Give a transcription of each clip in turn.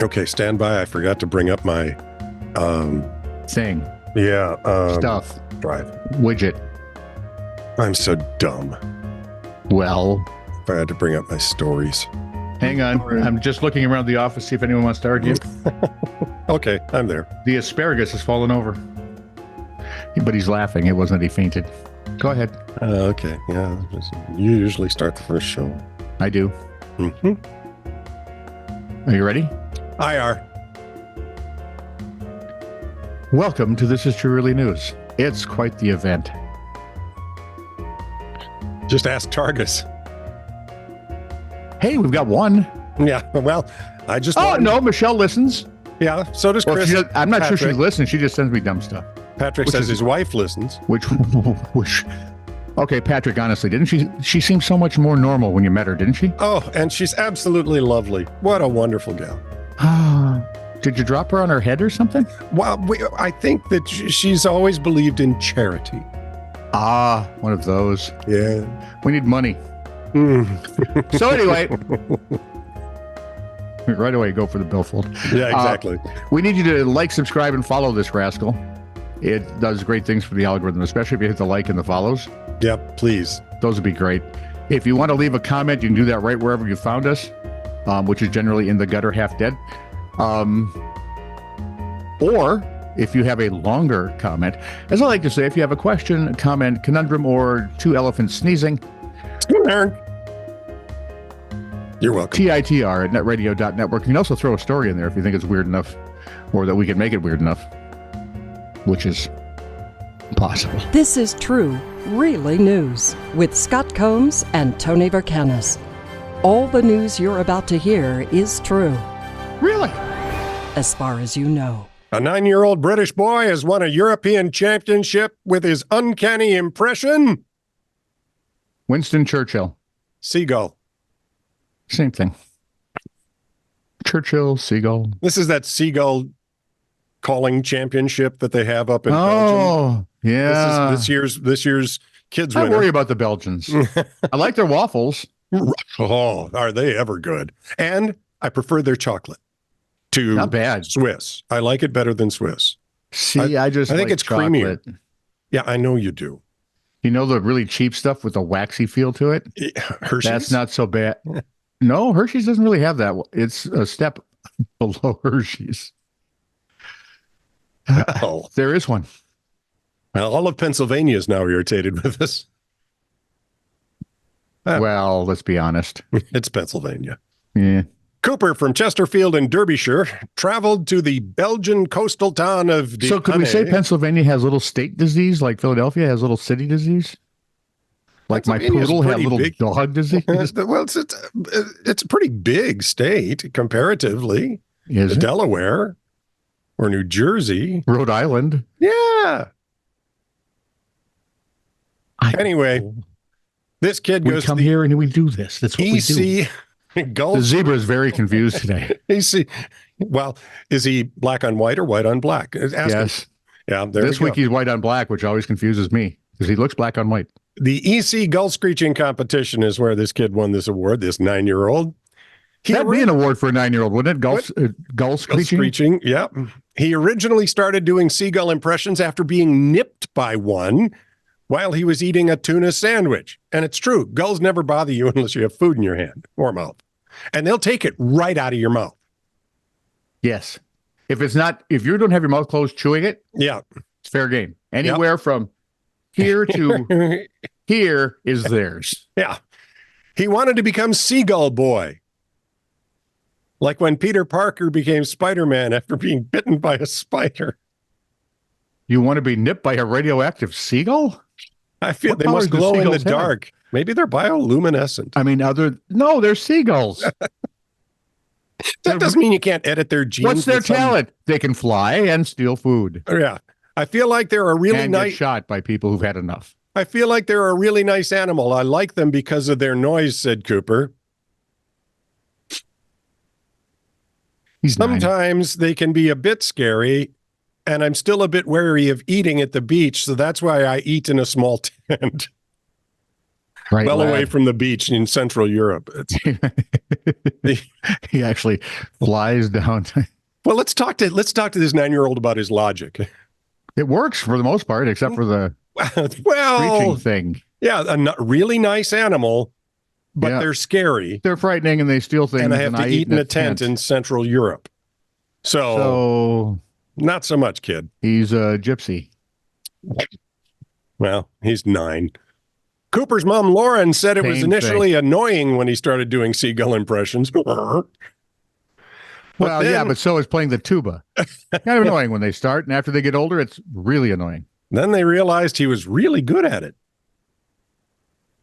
Okay, stand by. I forgot to bring up my thing. Yeah. Stuff. Drive. Widget. I'm so dumb. Well, I had to bring up my stories. Hang on. I'm just looking around the office, see if anyone wants to argue. Okay, I'm there. The asparagus has fallen over. But he's laughing. It wasn't that he fainted. Go ahead. Okay, yeah. You usually start the first show. I do. Mm-hmm. Are you ready? IR. Welcome to This Is True Really News. It's quite the event. Just ask Targus. Hey, we've got one. Yeah, well, I just... Oh, no, Michelle listens. Yeah, so does Chris. I'm not sure she listens. She just sends me dumb stuff. Patrick says his wife listens. Which, okay, Patrick, honestly, didn't she? She seemed so much more normal when you met her, didn't she? Oh, and she's absolutely lovely. What a wonderful gal. Did you drop her on her head or something? Well, I think that she's always believed in charity. Ah, one of those. Yeah. We need money. So anyway, right away, go for the billfold. Yeah, exactly. We need you to like, subscribe, and follow this rascal. It does great things for the algorithm, especially if you hit the like and the follows. Yep, please. Those would be great. If you want to leave a comment, you can do that right wherever you found us, which is generally in the gutter half dead. Or if you have a longer comment, as I like to say, if you have a question, comment, conundrum, or two elephants sneezing, you're welcome. TITR at netradio.network. You can also throw a story in there if you think it's weird enough, or that we can make it weird enough, which is possible. This is True, Really News with Scott Combs and Tony Vercanis. All the news you're about to hear is true. Really? As far as you know. A 9-year-old British boy has won a European championship with his uncanny impression. Winston Churchill. Seagull. Same thing. Churchill, seagull. This is that seagull calling championship that they have up in Belgium. Oh, yeah. This is this year's kids winner. I worry about the Belgians. I like their waffles. Oh, are they ever good? And I prefer their chocolate to Not bad. Swiss. I like it better than Swiss. See, I think like it's chocolate. creamier. Yeah, I know you do. You know the really cheap stuff with the waxy feel to it? Hershey's? That's not so bad. No, Hershey's doesn't really have that. It's a step below Hershey's. Oh. There is one. Well, all of Pennsylvania is now irritated with this. Well, let's be honest. It's Pennsylvania. Yeah. Cooper from Chesterfield in Derbyshire traveled to the Belgian coastal town of So could we say Pennsylvania has little state disease like Philadelphia has little city disease? Like my poodle had little dog disease? Well, it's a pretty big state comparatively. Is it? Delaware or New Jersey. Rhode Island. Yeah. Anyway, this kid goes to come here and we do this. That's what we do. Gulf. The zebra is very confused today. Well, is he black on white or white on black? Yes. Yeah. This week he's white on black, which always confuses me because he looks black on white. The EC Gull Screeching competition is where this kid won this award, this 9-year-old. That'd be an award for a 9-year-old, wouldn't it? Gull Screeching? Screeching, yeah. He originally started doing seagull impressions after being nipped by one while he was eating a tuna sandwich. And it's true. Gulls never bother you unless you have food in your hand or mouth. And they'll take it right out of your mouth. Yes. If you don't have your mouth closed chewing it, yeah, it's fair game. Anywhere from here to here is theirs. Yeah. He wanted to become Seagull Boy. Like when Peter Parker became Spider-Man after being bitten by a spider. You want to be nipped by a radioactive seagull? I feel they must glow in the dark. Maybe they're bioluminescent. I mean, they're seagulls. That doesn't mean you can't edit their genes. What's their talent? They can fly and steal food. Yeah. I feel like they're a really nice... get shot by people who've had enough. I feel like they're a really nice animal. I like them because of their noise, said Cooper. Sometimes they can be a bit scary, and I'm still a bit wary of eating at the beach, so that's why I eat in a small tent. Right, well away lad. from the beach in Central Europe. He actually flies down. Well, let's talk to this 9-year-old about his logic. It works for the most part, except for the Well, screeching thing. yeah, really nice animal, but Yeah. they're scary. They're frightening and they steal things. And I have to eat in a tent in Central Europe. So not so much, kid. He's a gypsy. Well, he's 9. Cooper's mom, Lauren, said it was Same initially annoying when he started doing seagull impressions. Well, yeah, but so is playing the tuba. Kind of annoying when they start, and after they get older, it's really annoying. Then they realized he was really good at it.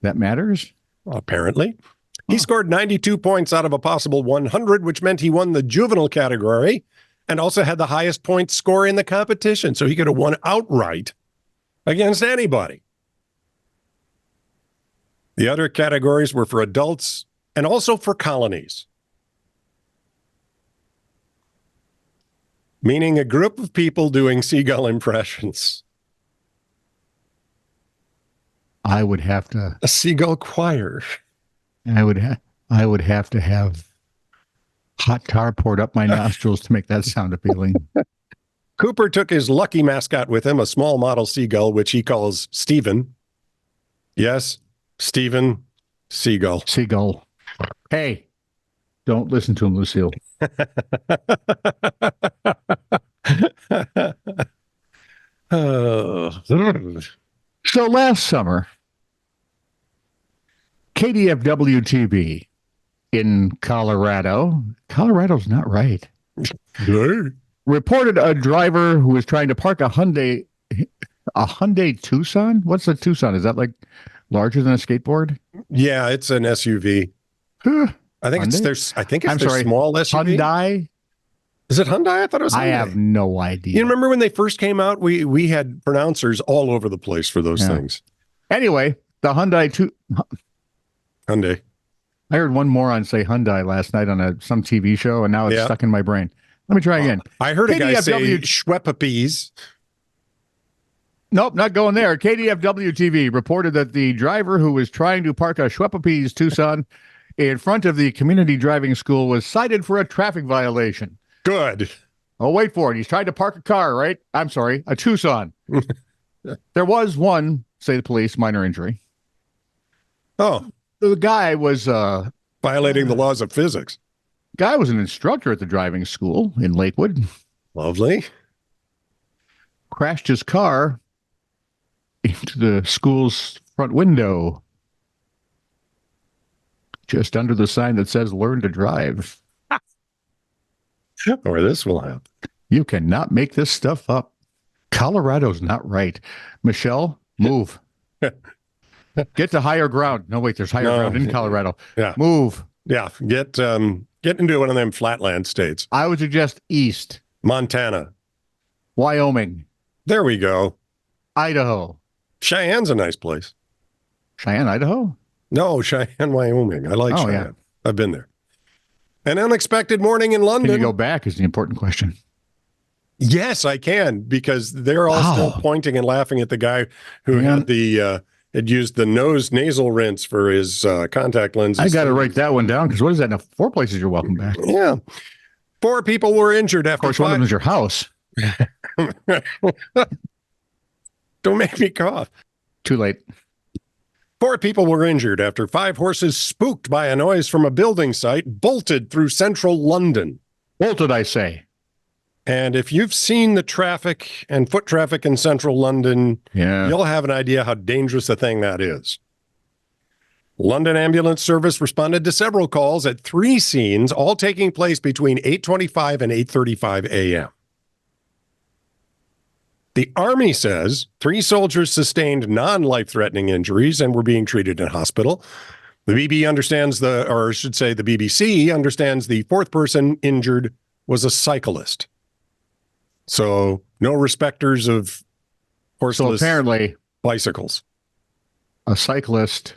That matters? Apparently. He scored 92 points out of a possible 100, which meant he won the juvenile category and also had the highest point score in the competition. So he could have won outright against anybody. The other categories were for adults and also for colonies, meaning a group of people doing seagull impressions. I would have to. A seagull choir. I would have to have hot tar poured up my nostrils to make that sound appealing. Cooper took his lucky mascot with him, a small model seagull, which he calls Stephen. Yes, Stephen Seagull. Seagull. Hey, don't listen to him, Lucille. So last summer, KDFW TV in Colorado's not right, reported a driver who was trying to park a Hyundai Tucson. What's a Tucson? Is that like larger than a skateboard? Yeah, it's an SUV. I think it's their small SUV. Hyundai? Is it Hyundai? I thought it was Hyundai. I have no idea. You remember when they first came out? We had pronouncers all over the place for those things. Anyway, the Hyundai Hyundai. I heard one moron say Hyundai last night on some TV show, and now it's stuck in my brain. Let me try again. I heard a guy say Schweppapes. Nope, not going there. KDFW TV reported that the driver who was trying to park a Schweppapes Tucson in front of the community driving school was cited for a traffic violation. Good. Oh, wait for it. He's tried to park a car, right? I'm sorry, a Tucson. There was one, say the police, minor injury. Oh. The guy was violating the laws of physics. Guy was an instructor at the driving school in Lakewood. Lovely. Crashed his car into the school's front window, just under the sign that says "Learn to Drive." Or this will happen. You cannot make this stuff up. Colorado's not right. Michelle, move. Get to higher ground. No, wait, there's higher ground in Colorado. Yeah. Move. Yeah. Get into one of them flatland states. I would suggest east. Montana. Wyoming. There we go. Idaho. Cheyenne's a nice place. Cheyenne, Idaho? No, Cheyenne, Wyoming. I like Cheyenne. Yeah. I've been there. An unexpected morning in London. Can you go back is the important question. Yes, I can, because they're all still pointing and laughing at the guy who had used the nasal rinse for his contact lenses. I got to write that one down, because what is that? Now, 4 places you're welcome back. Yeah. 4 people were injured after. Of course, one of them is your house. Don't make me cough. Too late. 4 people were injured after 5 horses, spooked by a noise from a building site, bolted through central London. Bolted, I say. And if you've seen the traffic and foot traffic in central London, you'll have an idea how dangerous a thing that is. London Ambulance Service responded to several calls at 3 scenes, all taking place between 8:25 and 8:35 a.m. The Army says 3 soldiers sustained non-life-threatening injuries and were being treated in hospital. The BBC understands the 4th person injured was a cyclist. So no respecters of horseless so apparently bicycles. A cyclist.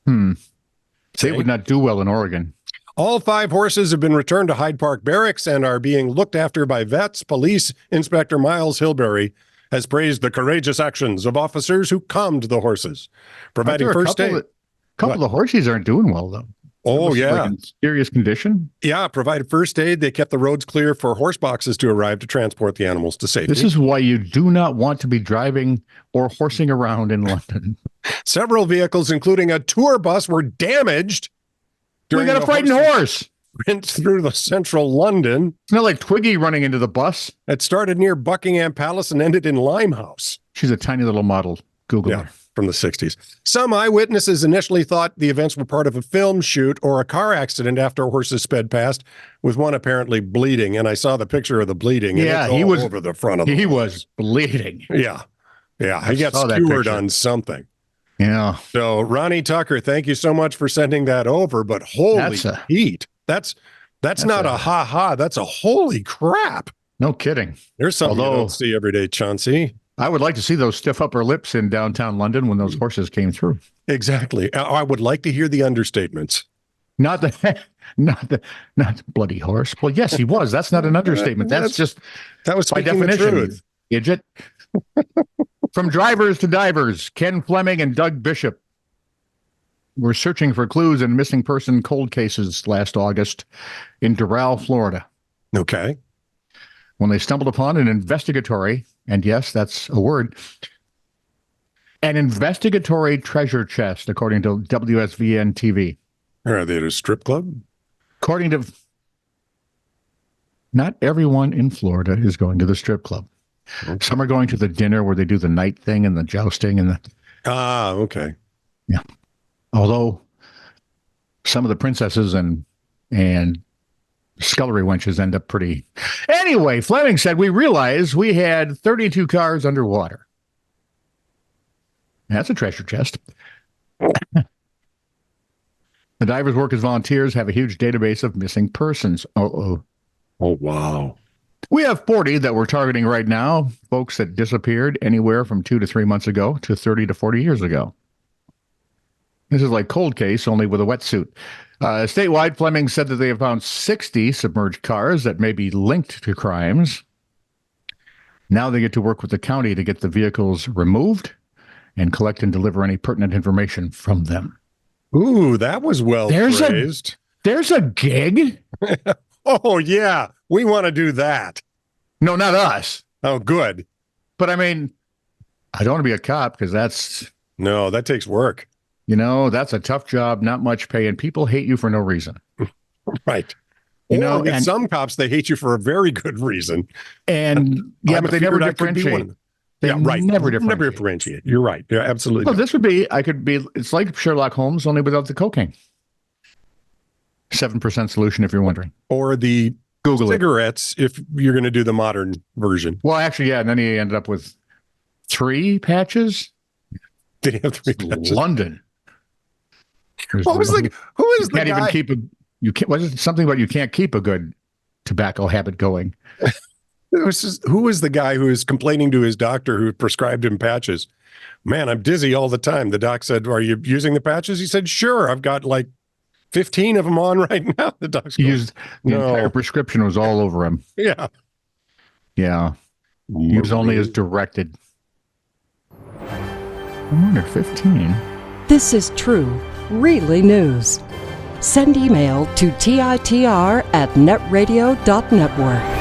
They would not do well in Oregon. All 5 horses have been returned to Hyde Park Barracks and are being looked after by vets. Police Inspector Miles Hilberry has praised the courageous actions of officers who calmed the horses, providing first aid. A couple of the horses aren't doing well, though. Oh, yeah. Like in serious condition. Yeah, provided first aid. They kept the roads clear for horse boxes to arrive to transport the animals to safety. This is why you do not want to be driving or horsing around in London. Several vehicles, including a tour bus, were damaged. We got a frightened horse. Went through the central London. It's not like Twiggy running into the bus. It started near Buckingham Palace and ended in Limehouse. She's a tiny little model. Google her. From the 60s. Some eyewitnesses initially thought the events were part of a film shoot or a car accident after horses sped past, with one apparently bleeding. And I saw the picture of the bleeding. And he was over the front of the horse. Was bleeding. Yeah. He got skewered on something. Yeah. So Ronnie Tucker, thank you so much for sending that over. But holy heat. That's not a ha-ha. That's a holy crap. No kidding. There's something you don't see every day, Chauncey. I would like to see those stiff upper lips in downtown London when those horses came through. Exactly. I would like to hear the understatements. Not bloody horse. Well, yes, he was. That's not an understatement. That was by definition. Idiot. From drivers to divers, Ken Fleming and Doug Bishop were searching for clues in missing person cold cases last August in Doral, Florida. Okay. When they stumbled upon an investigatory, and yes, that's a word, an investigatory treasure chest, according to WSVN TV. Are they at a strip club? According to... Not everyone in Florida is going to the strip club. Okay. Some are going to the dinner where they do the night thing and the jousting and the... okay. Yeah. Although some of the princesses and scullery wenches end up pretty... Anyway, Fleming said, we realized we had 32 cars underwater. That's a treasure chest. The divers work as volunteers, have a huge database of missing persons. Oh, wow. We have 40 that we're targeting right now, folks that disappeared anywhere from 2 to 3 months ago to 30 to 40 years ago. This is like cold case, only with a wetsuit. Statewide, Fleming said that they have found 60 submerged cars that may be linked to crimes. Now they get to work with the county to get the vehicles removed and collect and deliver any pertinent information from them. Ooh, that was well phrased. There's a gig? Oh, yeah. We want to do that. No, not us. Oh, good. But I mean, I don't want to be a cop because that's... No, that takes work. You know, that's a tough job, not much pay, and people hate you for no reason. Right. With some cops, they hate you for a very good reason. And but they never differentiate. Never differentiate. You're right. Yeah, absolutely. Well, this would be, it's like Sherlock Holmes, only without the cocaine. 7% solution, if you're wondering. Or the Google cigarettes, if you're going to do the modern version. Well, actually, yeah. And then he ended up with 3 patches. Did he have 3 patches? London. Who is the guy? Was it something about you can't keep a good tobacco habit going? Who was the guy who was complaining to his doctor who prescribed him patches? Man, I'm dizzy all the time. The doc said, are you using the patches? He said, sure. I've got like 15 of them on right now. The doc's used the entire prescription was all over him. Yeah. Yeah. He was only as directed. I wonder, 15. This is true, really news. Send email to TITR@netradio.network.